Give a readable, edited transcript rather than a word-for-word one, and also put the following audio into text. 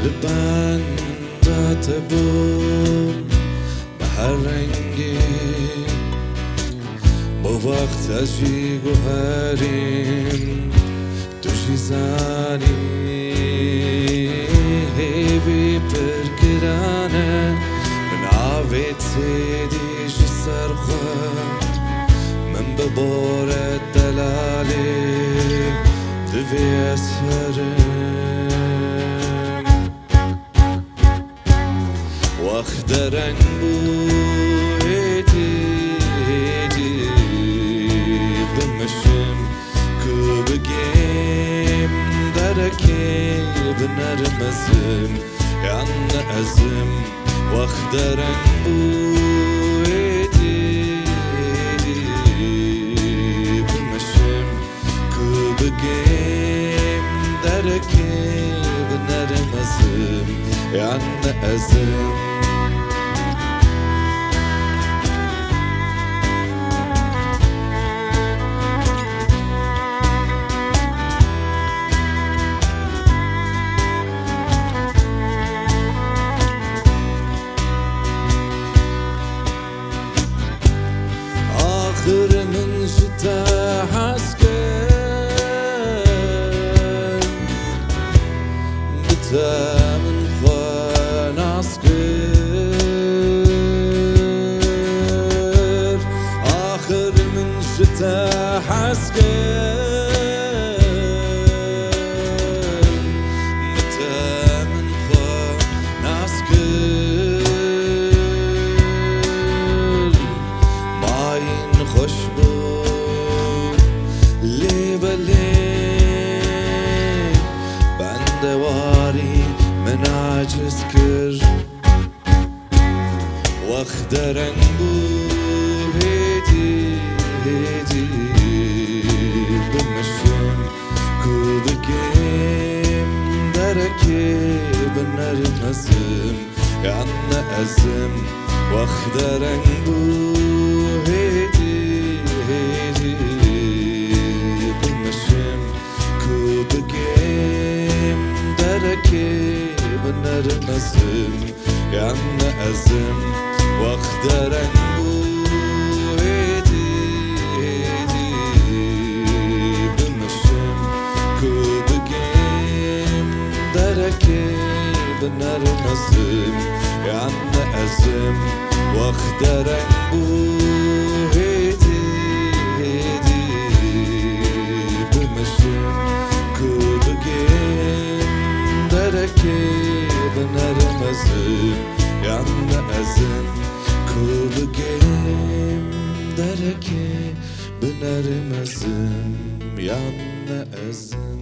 لبن تبون به هر رنگی با وقت اجی گوهریم توشی زنی هیوی پرگرانه من عوید سیدیش سرخم من ببار دلالی دوی اسهرم وقت درنگ بویدی بمشم که بگیم درکی بنرمزم یعنی ازم وقت درنگ بویدی بمشم که بگیم درکی بنرمزم یعنی ازم آخر من جدا حسكر بتا من خوان عسكر آخر من جدا حسكر بتا من خوان عسكر ماين خوش بود لی بلی بندواری من عاجز کر وقت درنگ بود هیدی بمشم که بگیم درکی بنرمزم یعنی ازم وقت درنگ بود هیدی بمشم که بگیم درکی بنرمزم یعنی ازم وقت درنگ بود هیدی بمشم که بگیم درکی بنرمزم یعنی ازم وقت درنگ بود هیدی بمشم که بگیم درکی بنرمزم یعنی ازم که بگیم درکی بنرمزم یعنی ازم